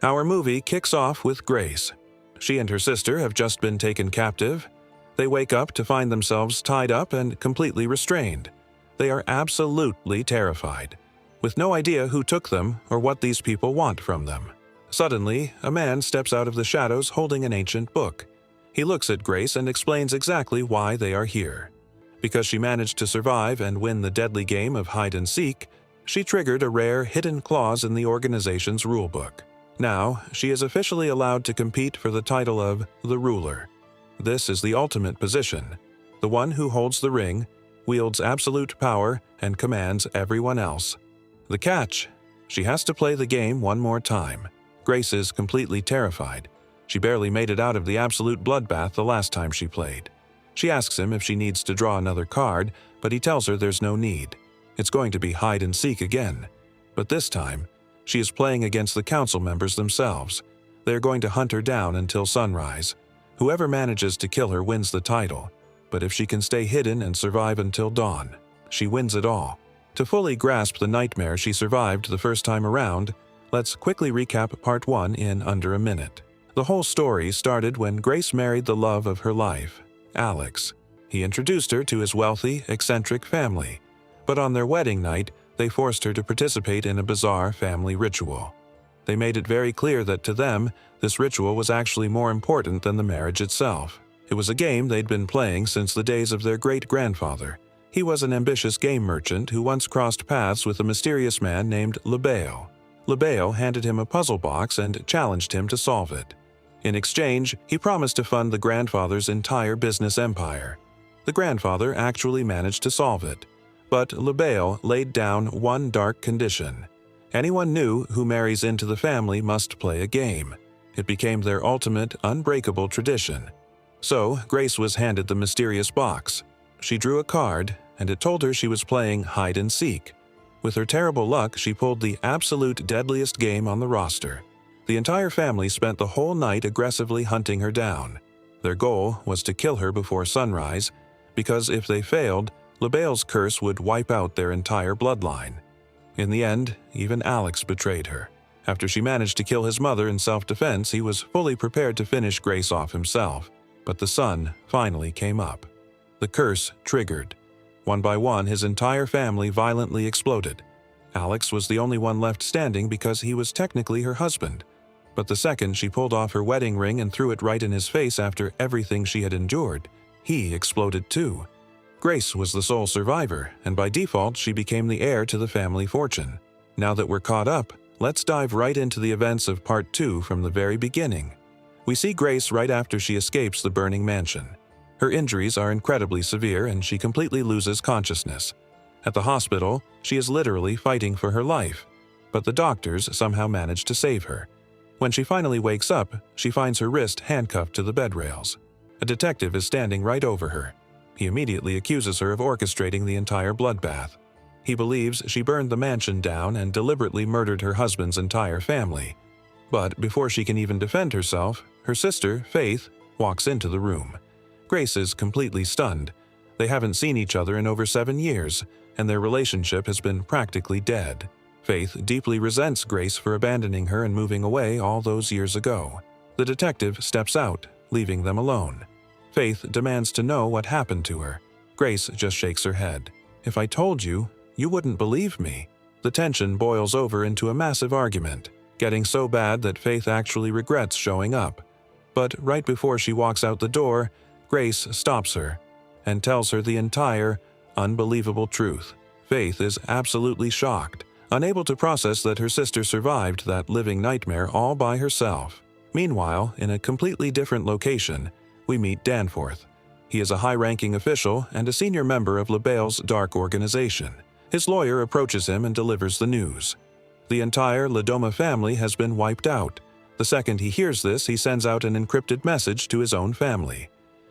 Our movie kicks off with Grace. She and her sister have just been taken captive. They wake up to find themselves tied up and completely restrained. They are absolutely terrified, with no idea who took them or what these people want from them. Suddenly, a man steps out of the shadows holding an ancient book. He looks at Grace and explains exactly why they are here. Because she managed to survive and win the deadly game of hide and seek, she triggered a rare hidden clause in the organization's rulebook. Now, she is officially allowed to compete for the title of the Ruler. This is the ultimate position. The one who holds the ring, wields absolute power, and commands everyone else. The catch: she has to play the game one more time. Grace is completely terrified. She barely made it out of the absolute bloodbath the last time she played. She asks him if she needs to draw another card, but he tells her there's no need. It's going to be hide and seek again. But this time, she is playing against the council members themselves. They are going to hunt her down until sunrise. Whoever manages to kill her wins the title, but if she can stay hidden and survive until dawn, she wins it all. To fully grasp the nightmare she survived the first time around, let's quickly recap Part 1 in under a minute. The whole story started when Grace married the love of her life, Alex. He introduced her to his wealthy, eccentric family, but on their wedding night, they forced her to participate in a bizarre family ritual. They made it very clear that to them, this ritual was actually more important than the marriage itself. It was a game they'd been playing since the days of their great-grandfather. He was an ambitious game merchant who once crossed paths with a mysterious man named Lebeo. Lebeo handed him a puzzle box and challenged him to solve it. In exchange, he promised to fund the grandfather's entire business empire. The grandfather actually managed to solve it. But Lebeo laid down one dark condition. Anyone new who marries into the family must play a game. It became their ultimate, unbreakable tradition. So, Grace was handed the mysterious box. She drew a card, and it told her she was playing hide and seek. With her terrible luck, she pulled the absolute deadliest game on the roster. The entire family spent the whole night aggressively hunting her down. Their goal was to kill her before sunrise, because if they failed, Lebeo's curse would wipe out their entire bloodline. In the end, even Alex betrayed her. After she managed to kill his mother in self-defense, he was fully prepared to finish Grace off himself. But the sun finally came up. The curse triggered. One by one, his entire family violently exploded. Alex was the only one left standing because he was technically her husband. But the second she pulled off her wedding ring and threw it right in his face after everything she had endured, he exploded too. Grace was the sole survivor, and by default, she became the heir to the family fortune. Now that we're caught up, let's dive right into the events of Part 2 from the very beginning. We see Grace right after she escapes the burning mansion. Her injuries are incredibly severe, and she completely loses consciousness. At the hospital, she is literally fighting for her life, but the doctors somehow manage to save her. When she finally wakes up, she finds her wrist handcuffed to the bed rails. A detective is standing right over her. He immediately accuses her of orchestrating the entire bloodbath. He believes she burned the mansion down and deliberately murdered her husband's entire family. But before she can even defend herself, her sister, Faith, walks into the room. Grace is completely stunned. They haven't seen each other in over 7 years, and their relationship has been practically dead. Faith deeply resents Grace for abandoning her and moving away all those years ago. The detective steps out, leaving them alone. Faith demands to know what happened to her. Grace just shakes her head. "If I told you, you wouldn't believe me." The tension boils over into a massive argument, getting so bad that Faith actually regrets showing up. But right before she walks out the door, Grace stops her and tells her the entire, unbelievable truth. Faith is absolutely shocked, unable to process that her sister survived that living nightmare all by herself. Meanwhile, in a completely different location, we meet Danforth. He is a high-ranking official and a senior member of Lebeo's dark organization. His lawyer approaches him and delivers the news. The entire Ledoma family has been wiped out. The second he hears this, he sends out an encrypted message to his own family.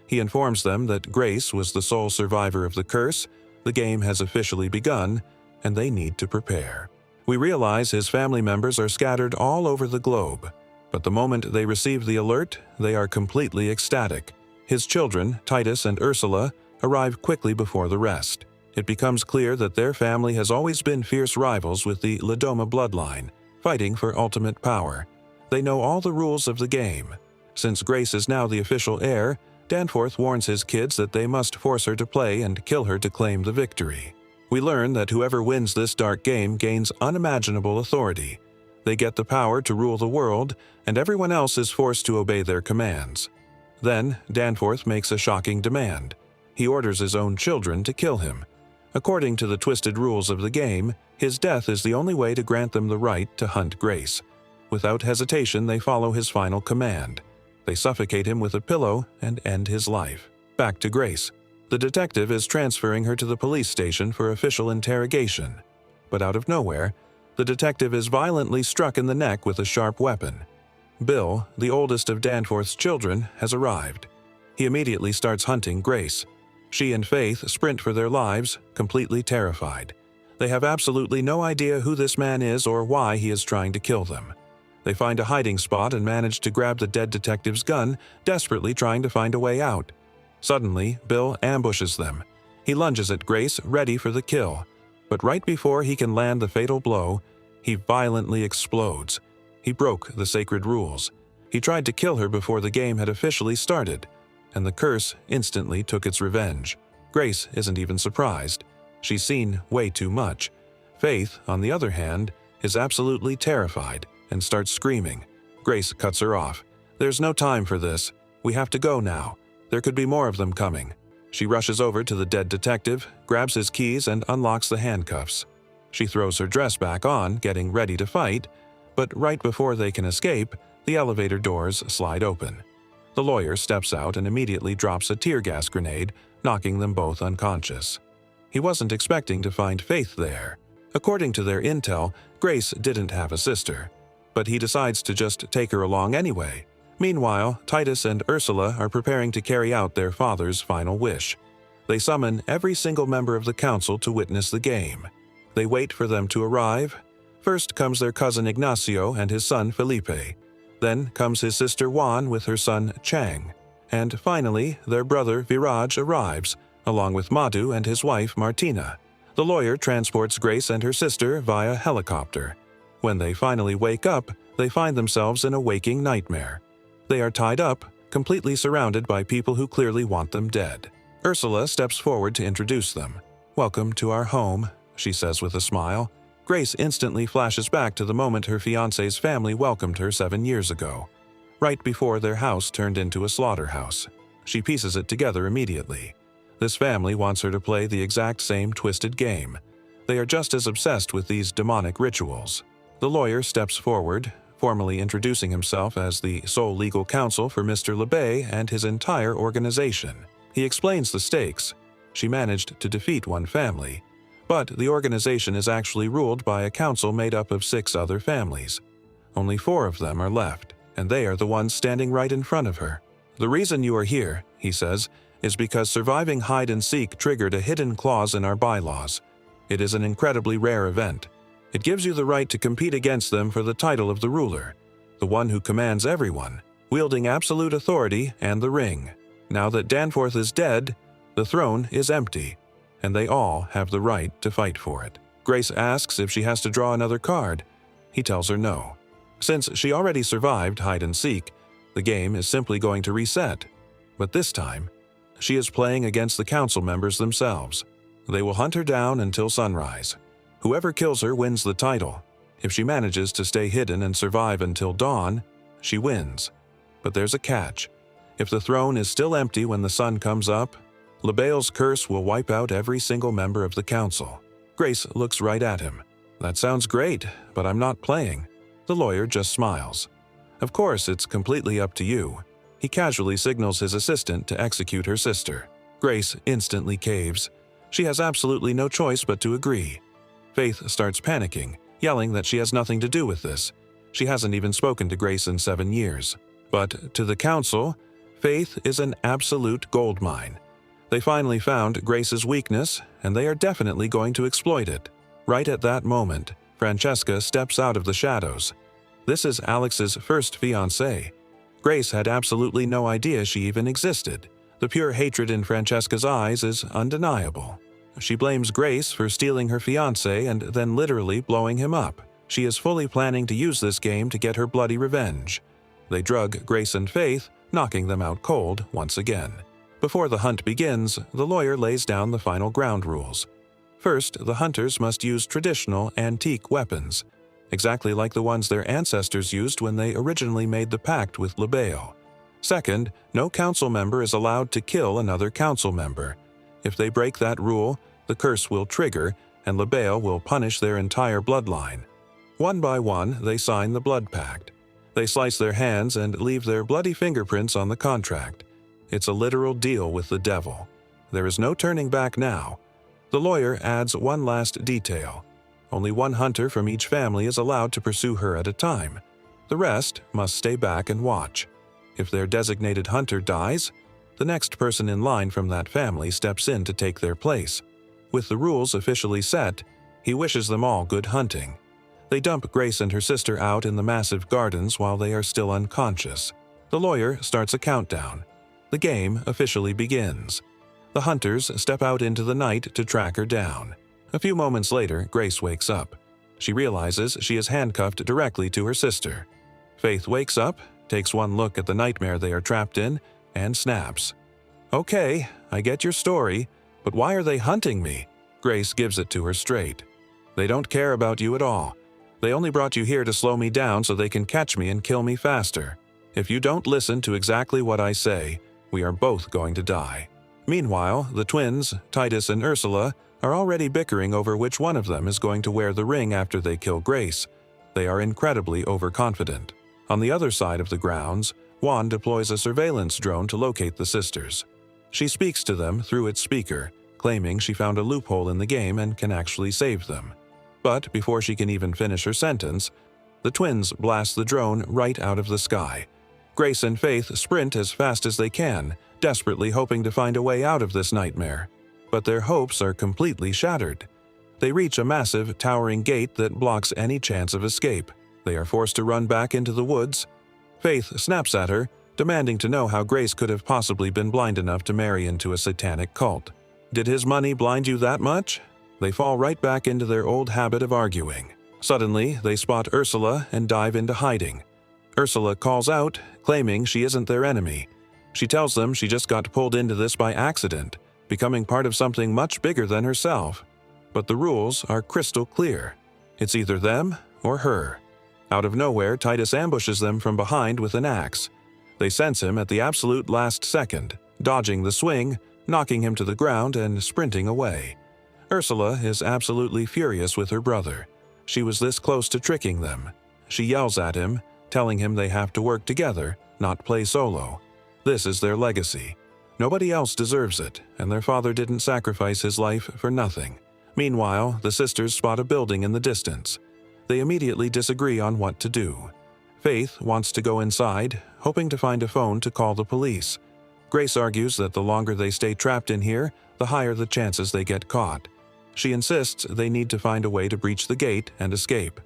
He informs them that Grace was the sole survivor of the curse, the game has officially begun, and they need to prepare. We realize his family members are scattered all over the globe. But the moment they receive the alert, they are completely ecstatic. His children, Titus and Ursula, arrive quickly before the rest. It becomes clear that their family has always been fierce rivals with the Ledoma bloodline, fighting for ultimate power. They know all the rules of the game. Since Grace is now the official heir, Danforth warns his kids that they must force her to play and kill her to claim the victory. We learn that whoever wins this dark game gains unimaginable authority. They get the power to rule the world, and everyone else is forced to obey their commands. Then, Danforth makes a shocking demand. He orders his own children to kill him. According to the twisted rules of the game, his death is the only way to grant them the right to hunt Grace. Without hesitation, they follow his final command. They suffocate him with a pillow and end his life. Back to Grace. The detective is transferring her to the police station for official interrogation. But out of nowhere, the detective is violently struck in the neck with a sharp weapon. Bill, the oldest of Danforth's children, has arrived. He immediately starts hunting Grace. She and Faith sprint for their lives, completely terrified. They have absolutely no idea who this man is or why he is trying to kill them. They find a hiding spot and manage to grab the dead detective's gun, desperately trying to find a way out. Suddenly, Bill ambushes them. He lunges at Grace, ready for the kill. But right before he can land the fatal blow, he violently explodes. He broke the sacred rules. He tried to kill her before the game had officially started, and the curse instantly took its revenge. Grace isn't even surprised. She's seen way too much. Faith, on the other hand, is absolutely terrified and starts screaming. Grace cuts her off. "There's no time for this. We have to go now. There could be more of them coming." She rushes over to the dead detective, grabs his keys, and unlocks the handcuffs. She throws her dress back on, getting ready to fight, but right before they can escape, the elevator doors slide open. The lawyer steps out and immediately drops a tear gas grenade, knocking them both unconscious. He wasn't expecting to find Faith there. According to their intel, Grace didn't have a sister, but he decides to just take her along anyway. Meanwhile, Titus and Ursula are preparing to carry out their father's final wish. They summon every single member of the council to witness the game. They wait for them to arrive. First comes their cousin Ignacio and his son Felipe. Then comes his sister Juan with her son Chang. And finally, their brother Viraj arrives, along with Madhu and his wife Martina. The lawyer transports Grace and her sister via helicopter. When they finally wake up, they find themselves in a waking nightmare. They are tied up, completely surrounded by people who clearly want them dead. Ursula steps forward to introduce them. "Welcome to our home," she says with a smile. Grace instantly flashes back to the moment her fiancé's family welcomed her 7 years ago, right before their house turned into a slaughterhouse. She pieces it together immediately. This family wants her to play the exact same twisted game. They are just as obsessed with these demonic rituals. The lawyer steps forward, formally introducing himself as the sole legal counsel for Mr. LeBay and his entire organization. He explains the stakes. She managed to defeat one family, but the organization is actually ruled by a council made up of 6 other families. Only 4 of them are left, and they are the ones standing right in front of her. "The reason you are here," he says, "is because surviving hide-and-seek triggered a hidden clause in our bylaws. It is an incredibly rare event. It gives you the right to compete against them for the title of the ruler, the one who commands everyone, wielding absolute authority and the ring. Now that Danforth is dead, the throne is empty, and they all have the right to fight for it." Grace asks if she has to draw another card. He tells her no. Since she already survived hide-and-seek, the game is simply going to reset. But this time, she is playing against the council members themselves. They will hunt her down until sunrise. Whoever kills her wins the title. If she manages to stay hidden and survive until dawn, she wins. But there's a catch. If the throne is still empty when the sun comes up, LeBail's curse will wipe out every single member of the council. Grace looks right at him. "That sounds great, but I'm not playing." The lawyer just smiles. "Of course, it's completely up to you." He casually signals his assistant to execute her sister. Grace instantly caves. She has absolutely no choice but to agree. Faith starts panicking, yelling that she has nothing to do with this. She hasn't even spoken to Grace in 7 years. But to the council, Faith is an absolute goldmine. They finally found Grace's weakness, and they are definitely going to exploit it. Right at that moment, Francesca steps out of the shadows. This is Alex's first fiancée. Grace had absolutely no idea she even existed. The pure hatred in Francesca's eyes is undeniable. She blames Grace for stealing her fiancé and then literally blowing him up. She is fully planning to use this game to get her bloody revenge. They drug Grace and Faith, knocking them out cold once again. Before the hunt begins, the lawyer lays down the final ground rules. First, the hunters must use traditional, antique weapons, exactly like the ones their ancestors used when they originally made the pact with Lebail. Second, no council member is allowed to kill another council member. If they break that rule, the curse will trigger, and Lebail will punish their entire bloodline. One by one, they sign the blood pact. They slice their hands and leave their bloody fingerprints on the contract. It's a literal deal with the devil. There is no turning back now. The lawyer adds one last detail. Only one hunter from each family is allowed to pursue her at a time. The rest must stay back and watch. If their designated hunter dies, the next person in line from that family steps in to take their place. With the rules officially set, he wishes them all good hunting. They dump Grace and her sister out in the massive gardens while they are still unconscious. The lawyer starts a countdown. The game officially begins. The hunters step out into the night to track her down. A few moments later, Grace wakes up. She realizes she is handcuffed directly to her sister. Faith wakes up, takes one look at the nightmare they are trapped in, and snaps. "Okay, I get your story, but why are they hunting me?" Grace gives it to her straight. "They don't care about you at all. They only brought you here to slow me down so they can catch me and kill me faster. If you don't listen to exactly what I say, we are both going to die." Meanwhile, the twins, Titus and Ursula, are already bickering over which one of them is going to wear the ring after they kill Grace. They are incredibly overconfident. On the other side of the grounds, Juan deploys a surveillance drone to locate the sisters. She speaks to them through its speaker, claiming she found a loophole in the game and can actually save them. But before she can even finish her sentence, the twins blast the drone right out of the sky. Grace and Faith sprint as fast as they can, desperately hoping to find a way out of this nightmare. But their hopes are completely shattered. They reach a massive, towering gate that blocks any chance of escape. They are forced to run back into the woods. Faith snaps at her, demanding to know how Grace could have possibly been blind enough to marry into a satanic cult. Did his money blind you that much? They fall right back into their old habit of arguing. Suddenly, they spot Ursula and dive into hiding. Ursula calls out, claiming she isn't their enemy. She tells them she just got pulled into this by accident, becoming part of something much bigger than herself. But the rules are crystal clear. It's either them or her. Out of nowhere, Titus ambushes them from behind with an axe. They sense him at the absolute last second, dodging the swing, knocking him to the ground and sprinting away. Ursula is absolutely furious with her brother. She was this close to tricking them. She yells at him, telling him they have to work together, not play solo. This is their legacy. Nobody else deserves it, and their father didn't sacrifice his life for nothing. Meanwhile, the sisters spot a building in the distance. They immediately disagree on what to do. Faith wants to go inside, hoping to find a phone to call the police. Grace argues that the longer they stay trapped in here, the higher the chances they get caught. She insists they need to find a way to breach the gate and escape.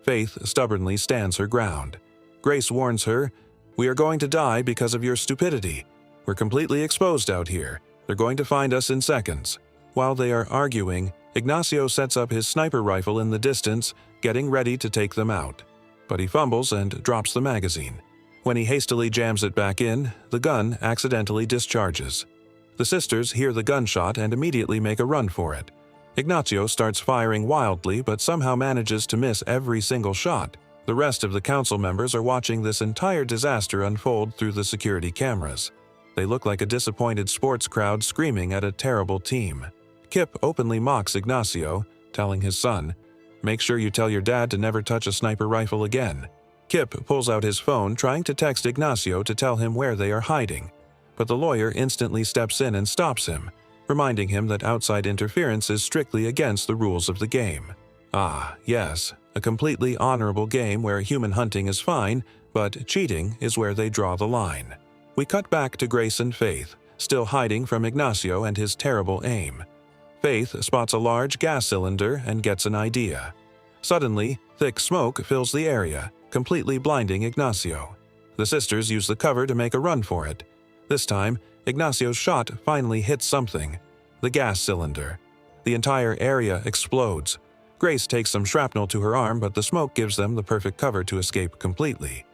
Faith stubbornly stands her ground. Grace warns her, "We are going to die because of your stupidity. We're completely exposed out here. They're going to find us in seconds." While they are arguing, Ignacio sets up his sniper rifle in the distance, getting ready to take them out. But he fumbles and drops the magazine. When he hastily jams it back in, the gun accidentally discharges. The sisters hear the gunshot and immediately make a run for it. Ignacio starts firing wildly but somehow manages to miss every single shot. The rest of the council members are watching this entire disaster unfold through the security cameras. They look like a disappointed sports crowd screaming at a terrible team. Kip openly mocks Ignacio, telling his son, "Make sure you tell your dad to never touch a sniper rifle again." Kip pulls out his phone, trying to text Ignacio to tell him where they are hiding. But the lawyer instantly steps in and stops him, reminding him that outside interference is strictly against the rules of the game. Ah, yes, a completely honorable game where human hunting is fine, but cheating is where they draw the line. We cut back to Grace and Faith, still hiding from Ignacio and his terrible aim. Faith spots a large gas cylinder and gets an idea. Suddenly, thick smoke fills the area, completely blinding Ignacio. The sisters use the cover to make a run for it. This time, Ignacio's shot finally hits something: the gas cylinder. The entire area explodes. Grace takes some shrapnel to her arm, but the smoke gives them the perfect cover to escape completely.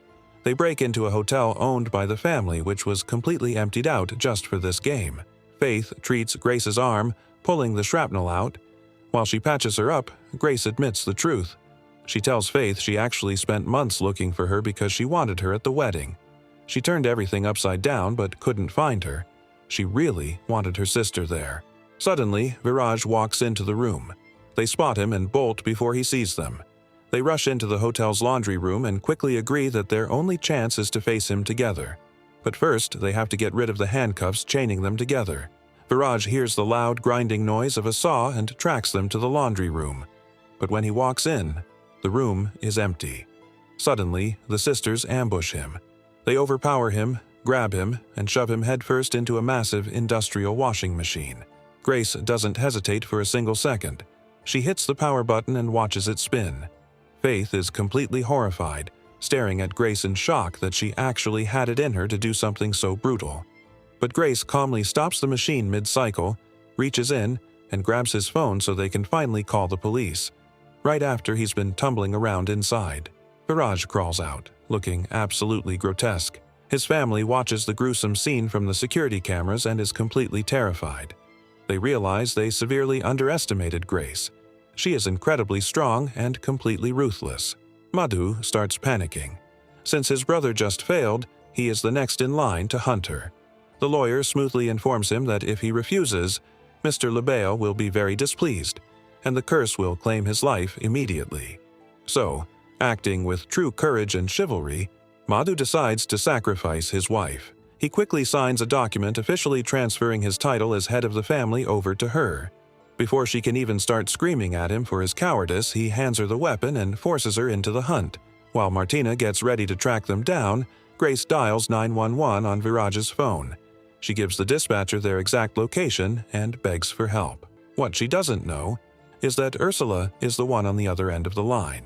They break into a hotel owned by the family, which was completely emptied out just for this game. Faith treats Grace's arm, pulling the shrapnel out. While she patches her up, Grace admits the truth. She tells Faith she actually spent months looking for her because she wanted her at the wedding. She turned everything upside down but couldn't find her. She really wanted her sister there. Suddenly, Viraj walks into the room. They spot him and bolt before he sees them. They rush into the hotel's laundry room and quickly agree that their only chance is to face him together. But first, they have to get rid of the handcuffs chaining them together. Viraj hears the loud grinding noise of a saw and tracks them to the laundry room. But when he walks in, the room is empty. Suddenly, the sisters ambush him. They overpower him, grab him, and shove him headfirst into a massive industrial washing machine. Grace doesn't hesitate for a single second. She hits the power button and watches it spin. Faith is completely horrified, staring at Grace in shock that she actually had it in her to do something so brutal. But Grace calmly stops the machine mid-cycle, reaches in, and grabs his phone so they can finally call the police. Right after he's been tumbling around inside, Viraj crawls out, looking absolutely grotesque. His family watches the gruesome scene from the security cameras and is completely terrified. They realize they severely underestimated Grace. She is incredibly strong and completely ruthless. Madhu starts panicking. Since his brother just failed, he is the next in line to hunt her. The lawyer smoothly informs him that if he refuses, Mr. Lebel will be very displeased, and the curse will claim his life immediately. So, acting with true courage and chivalry, Madhu decides to sacrifice his wife. He quickly signs a document officially transferring his title as head of the family over to her. Before she can even start screaming at him for his cowardice, he hands her the weapon and forces her into the hunt. While Martina gets ready to track them down, Grace dials 911 on Viraj's phone. She gives the dispatcher their exact location and begs for help. What she doesn't know is that Ursula is the one on the other end of the line.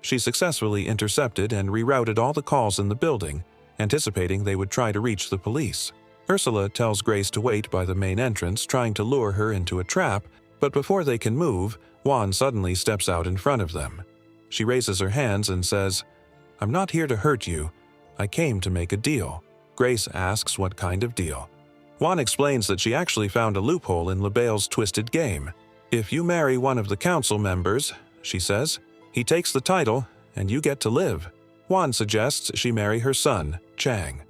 She successfully intercepted and rerouted all the calls in the building, anticipating they would try to reach the police. Ursula tells Grace to wait by the main entrance, trying to lure her into a trap, but before they can move, Juan suddenly steps out in front of them. She raises her hands and says, "I'm not here to hurt you. I came to make a deal." Grace asks what kind of deal. Juan explains that she actually found a loophole in Lebel's twisted game. "If you marry one of the council members," she says, "he takes the title and you get to live." Juan suggests she marry her son, Chang.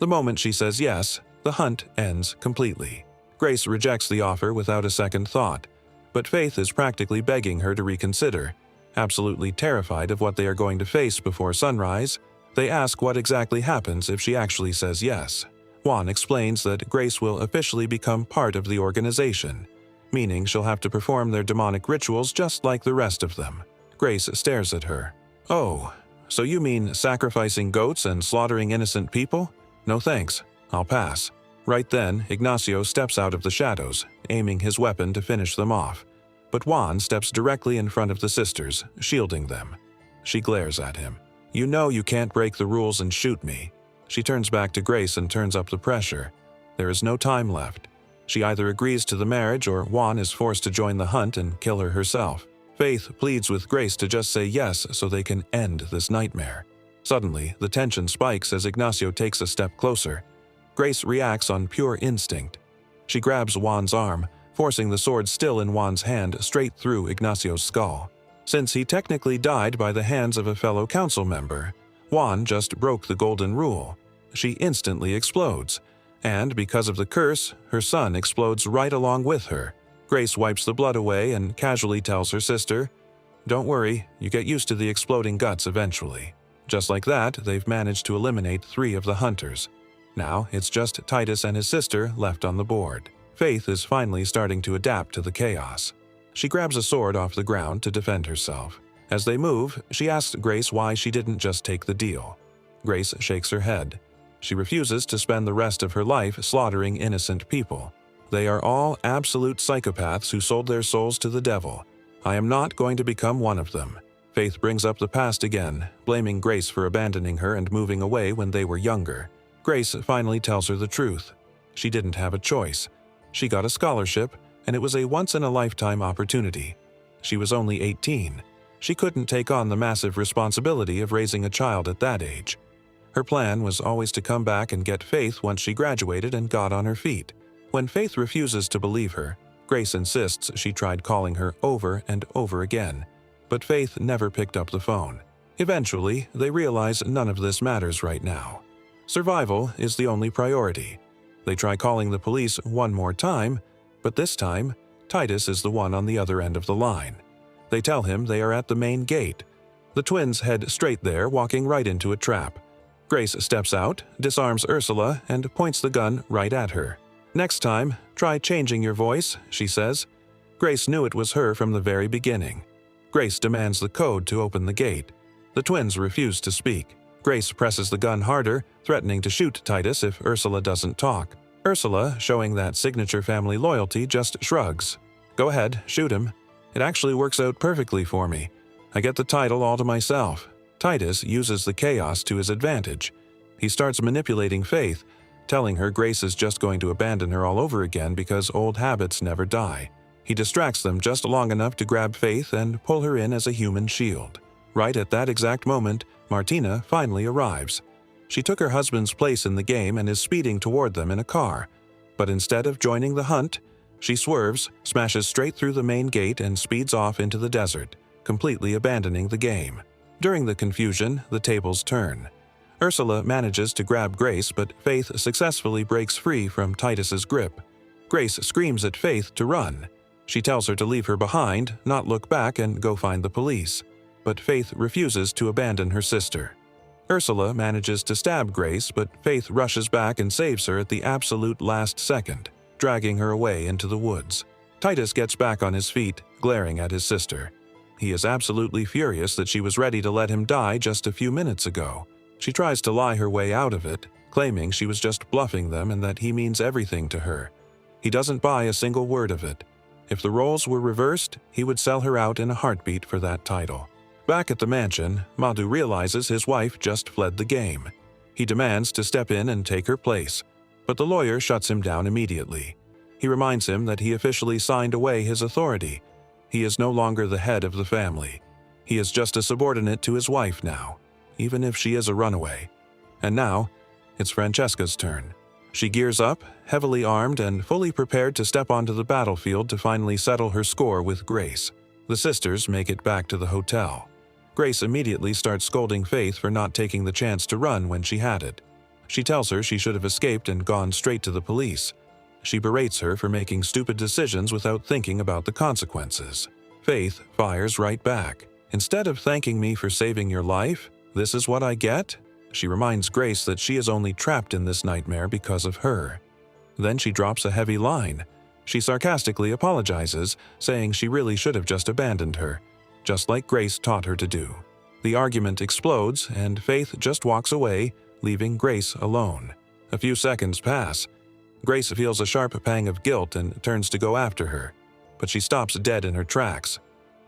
The moment she says yes, the hunt ends completely. Grace rejects the offer without a second thought, but Faith is practically begging her to reconsider. Absolutely terrified of what they are going to face before sunrise, they ask what exactly happens if she actually says yes. Juan explains that Grace will officially become part of the organization, meaning she'll have to perform their demonic rituals just like the rest of them. Grace stares at her. "Oh, so you mean sacrificing goats and slaughtering innocent people? No thanks, I'll pass." Right then, Ignacio steps out of the shadows, aiming his weapon to finish them off. But Juan steps directly in front of the sisters, shielding them. She glares at him. "You know you can't break the rules and shoot me." She turns back to Grace and turns up the pressure. There is no time left. She either agrees to the marriage or Juan is forced to join the hunt and kill her herself. Faith pleads with Grace to just say yes so they can end this nightmare. Suddenly, the tension spikes as Ignacio takes a step closer. Grace reacts on pure instinct. She grabs Juan's arm, forcing the sword still in Juan's hand straight through Ignacio's skull. Since he technically died by the hands of a fellow council member, Juan just broke the golden rule. She instantly explodes, and because of the curse, her son explodes right along with her. Grace wipes the blood away and casually tells her sister, "Don't worry, you get used to the exploding guts eventually." Just like that, they've managed to eliminate 3 of the hunters. Now, it's just Titus and his sister left on the board. Faith is finally starting to adapt to the chaos. She grabs a sword off the ground to defend herself. As they move, she asks Grace why she didn't just take the deal. Grace shakes her head. She refuses to spend the rest of her life slaughtering innocent people. They are all absolute psychopaths who sold their souls to the devil. I am not going to become one of them. Faith brings up the past again, blaming Grace for abandoning her and moving away when they were younger. Grace finally tells her the truth. She didn't have a choice. She got a scholarship, and it was a once-in-a-lifetime opportunity. She was only 18. She couldn't take on the massive responsibility of raising a child at that age. Her plan was always to come back and get Faith once she graduated and got on her feet. When Faith refuses to believe her, Grace insists she tried calling her over and over again, but Faith never picked up the phone. Eventually, they realize none of this matters right now. Survival is the only priority. They try calling the police one more time, but this time, Titus is the one on the other end of the line. They tell him they are at the main gate. The twins head straight there, walking right into a trap. Grace steps out, disarms Ursula, and points the gun right at her. "Next time, try changing your voice," she says. Grace knew it was her from the very beginning. Grace demands the code to open the gate. The twins refuse to speak. Grace presses the gun harder, threatening to shoot Titus if Ursula doesn't talk. Ursula, showing that signature family loyalty, just shrugs. "Go ahead, shoot him. It actually works out perfectly for me. I get the title all to myself." Titus uses the chaos to his advantage. He starts manipulating Faith, telling her Grace is just going to abandon her all over again because old habits never die. He distracts them just long enough to grab Faith and pull her in as a human shield. Right at that exact moment, Martina finally arrives. She took her husband's place in the game and is speeding toward them in a car. But instead of joining the hunt, she swerves, smashes straight through the main gate and speeds off into the desert, completely abandoning the game. During the confusion, the tables turn. Ursula manages to grab Grace, but Faith successfully breaks free from Titus's grip. Grace screams at Faith to run. She tells her to leave her behind, not look back, and go find the police. But Faith refuses to abandon her sister. Ursula manages to stab Grace, but Faith rushes back and saves her at the absolute last second, dragging her away into the woods. Titus gets back on his feet, glaring at his sister. He is absolutely furious that she was ready to let him die just a few minutes ago. She tries to lie her way out of it, claiming she was just bluffing them and that he means everything to her. He doesn't buy a single word of it. If the roles were reversed, he would sell her out in a heartbeat for that title. Back at the mansion, Madhu realizes his wife just fled the game. He demands to step in and take her place, but the lawyer shuts him down immediately. He reminds him that he officially signed away his authority. He is no longer the head of the family. He is just a subordinate to his wife now, even if she is a runaway. And now, it's Francesca's turn. She gears up, heavily armed and fully prepared to step onto the battlefield to finally settle her score with Grace. The sisters make it back to the hotel. Grace immediately starts scolding Faith for not taking the chance to run when she had it. She tells her she should have escaped and gone straight to the police. She berates her for making stupid decisions without thinking about the consequences. Faith fires right back. "Instead of thanking me for saving your life, this is what I get?" She reminds Grace that she is only trapped in this nightmare because of her. Then she drops a heavy line. She sarcastically apologizes, saying she really should have just abandoned her, just like Grace taught her to do. The argument explodes, and Faith just walks away, leaving Grace alone. A few seconds pass. Grace feels a sharp pang of guilt and turns to go after her, but she stops dead in her tracks.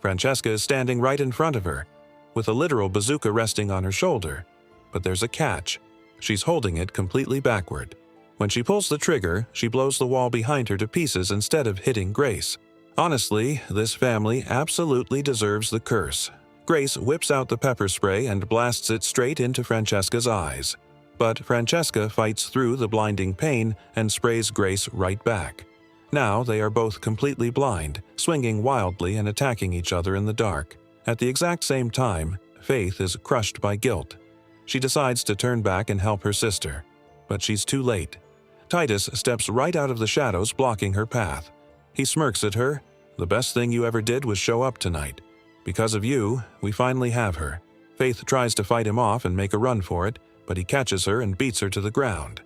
Francesca is standing right in front of her, with a literal bazooka resting on her shoulder. But there's a catch. She's holding it completely backward. When she pulls the trigger, she blows the wall behind her to pieces instead of hitting Grace. Honestly, this family absolutely deserves the curse. Grace whips out the pepper spray and blasts it straight into Francesca's eyes. But Francesca fights through the blinding pain and sprays Grace right back. Now they are both completely blind, swinging wildly and attacking each other in the dark. At the exact same time, Faith is crushed by guilt. She decides to turn back and help her sister, but she's too late. Titus steps right out of the shadows, blocking her path. He smirks at her. "The best thing you ever did was show up tonight. Because of you, we finally have her." Faith tries to fight him off and make a run for it, but he catches her and beats her to the ground.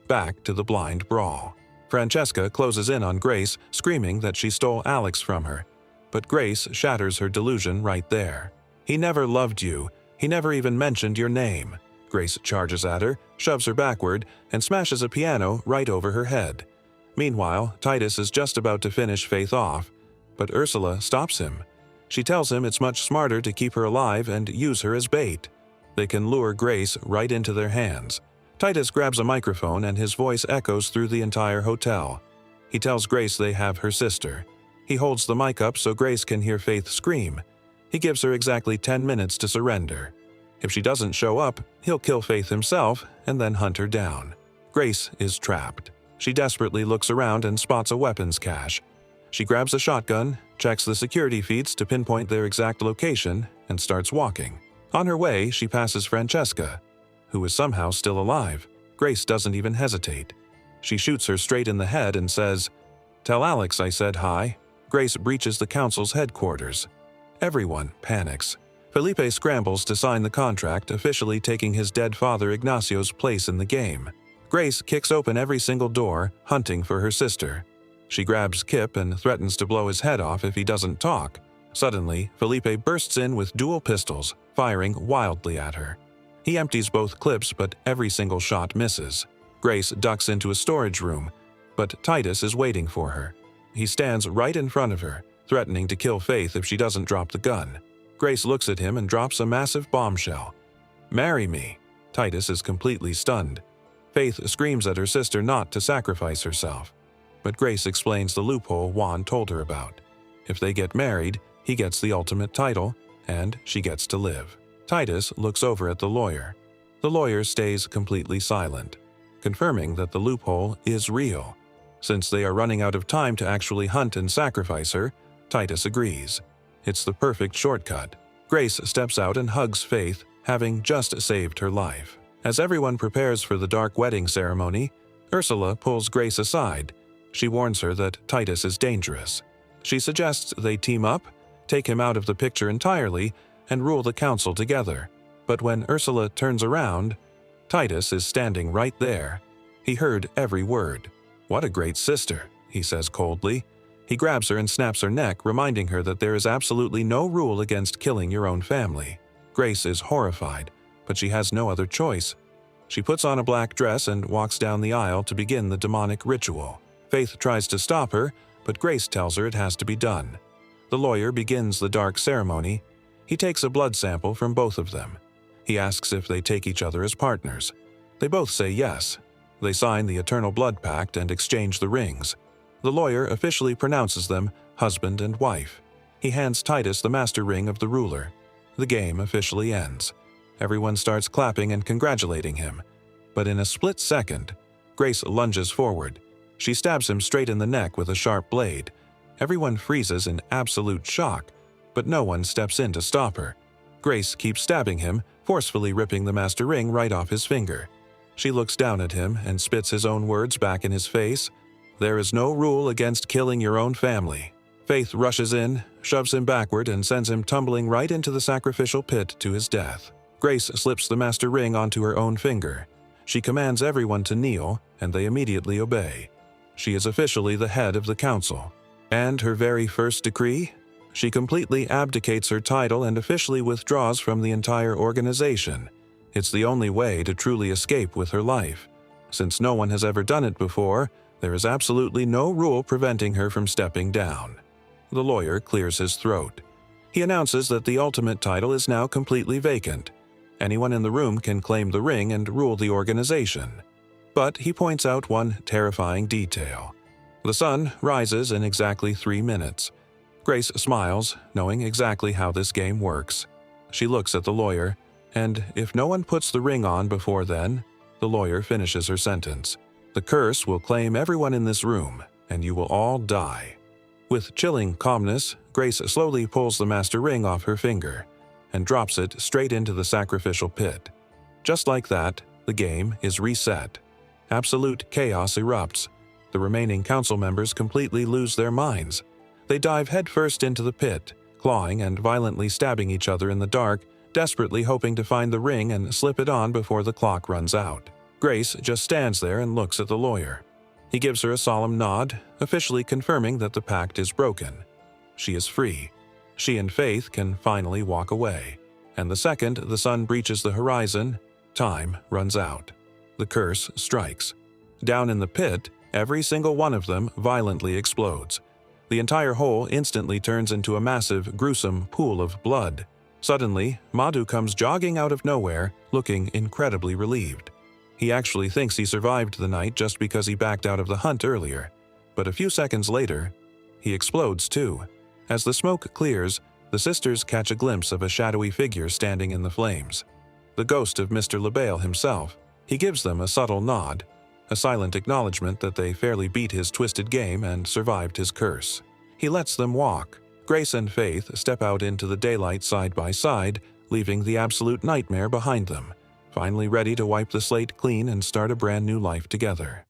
Back to the blind brawl. Francesca closes in on Grace, screaming that she stole Alex from her. But Grace shatters her delusion right there. "He never loved you. He never even mentioned your name." Grace charges at her, shoves her backward, and smashes a piano right over her head. Meanwhile, Titus is just about to finish Faith off, but Ursula stops him. She tells him it's much smarter to keep her alive and use her as bait. They can lure Grace right into their hands. Titus grabs a microphone and his voice echoes through the entire hotel. He tells Grace they have her sister. He holds the mic up so Grace can hear Faith scream. He gives her exactly 10 minutes to surrender. If she doesn't show up, he'll kill Faith himself and then hunt her down. Grace is trapped. She desperately looks around and spots a weapons cache. She grabs a shotgun, checks the security feeds to pinpoint their exact location, and starts walking. On her way, she passes Francesca, who is somehow still alive. Grace doesn't even hesitate. She shoots her straight in the head and says, "Tell Alex I said hi." Grace breaches the council's headquarters. Everyone panics. Felipe scrambles to sign the contract, officially taking his dead father Ignacio's place in the game. Grace kicks open every single door, hunting for her sister. She grabs Kip and threatens to blow his head off if he doesn't talk. Suddenly, Felipe bursts in with dual pistols, firing wildly at her. He empties both clips, but every single shot misses. Grace ducks into a storage room, but Titus is waiting for her. He stands right in front of her, threatening to kill Faith if she doesn't drop the gun. Grace looks at him and drops a massive bombshell. "Marry me." Titus is completely stunned. Faith screams at her sister not to sacrifice herself. But Grace explains the loophole Juan told her about. If they get married, he gets the ultimate title, and she gets to live. Titus looks over at the lawyer. The lawyer stays completely silent, confirming that the loophole is real. Since they are running out of time to actually hunt and sacrifice her, Titus agrees. It's the perfect shortcut. Grace steps out and hugs Faith, having just saved her life. As everyone prepares for the dark wedding ceremony, Ursula pulls Grace aside. She warns her that Titus is dangerous. She suggests they team up, take him out of the picture entirely, and rule the council together. But when Ursula turns around, Titus is standing right there. He heard every word. "What a great sister," he says coldly. He grabs her and snaps her neck, reminding her that there is absolutely no rule against killing your own family. Grace is horrified, but she has no other choice. She puts on a black dress and walks down the aisle to begin the demonic ritual. Faith tries to stop her, but Grace tells her it has to be done. The lawyer begins the dark ceremony. He takes a blood sample from both of them. He asks if they take each other as partners. They both say yes. They sign the Eternal Blood Pact and exchange the rings. The lawyer officially pronounces them husband and wife. He hands Titus the master ring of the ruler. The game officially ends. Everyone starts clapping and congratulating him. But in a split second, Grace lunges forward. She stabs him straight in the neck with a sharp blade. Everyone freezes in absolute shock, but no one steps in to stop her. Grace keeps stabbing him, forcefully ripping the master ring right off his finger. She looks down at him and spits his own words back in his face. "There is no rule against killing your own family." Faith rushes in, shoves him backward, and sends him tumbling right into the sacrificial pit to his death. Grace slips the master ring onto her own finger. She commands everyone to kneel, and they immediately obey. She is officially the head of the council. And her very first decree? She completely abdicates her title and officially withdraws from the entire organization. It's the only way to truly escape with her life. Since no one has ever done it before, there is absolutely no rule preventing her from stepping down. The lawyer clears his throat. He announces that the ultimate title is now completely vacant. Anyone in the room can claim the ring and rule the organization. But he points out one terrifying detail. The sun rises in exactly 3 minutes. Grace smiles, knowing exactly how this game works. She looks at the lawyer, and if no one puts the ring on before then, the lawyer finishes her sentence. "The curse will claim everyone in this room, and you will all die." With chilling calmness, Grace slowly pulls the master ring off her finger and drops it straight into the sacrificial pit. Just like that, the game is reset. Absolute chaos erupts. The remaining council members completely lose their minds. They dive headfirst into the pit, clawing and violently stabbing each other in the dark, desperately hoping to find the ring and slip it on before the clock runs out. Grace just stands there and looks at the lawyer. He gives her a solemn nod, officially confirming that the pact is broken. She is free. She and Faith can finally walk away. And the second the sun breaches the horizon, time runs out. The curse strikes. Down in the pit, every single one of them violently explodes. The entire hole instantly turns into a massive, gruesome pool of blood. Suddenly, Madhu comes jogging out of nowhere, looking incredibly relieved. He actually thinks he survived the night just because he backed out of the hunt earlier. But a few seconds later, He explodes too. As the smoke clears, the sisters catch a glimpse of a shadowy figure standing in the flames. The ghost of Mr. LaBelle himself. He gives them a subtle nod, a silent acknowledgement that they fairly beat his twisted game and survived his curse. He lets them walk. Grace and Faith step out into the daylight side by side, leaving the absolute nightmare behind them, finally ready to wipe the slate clean and start a brand new life together.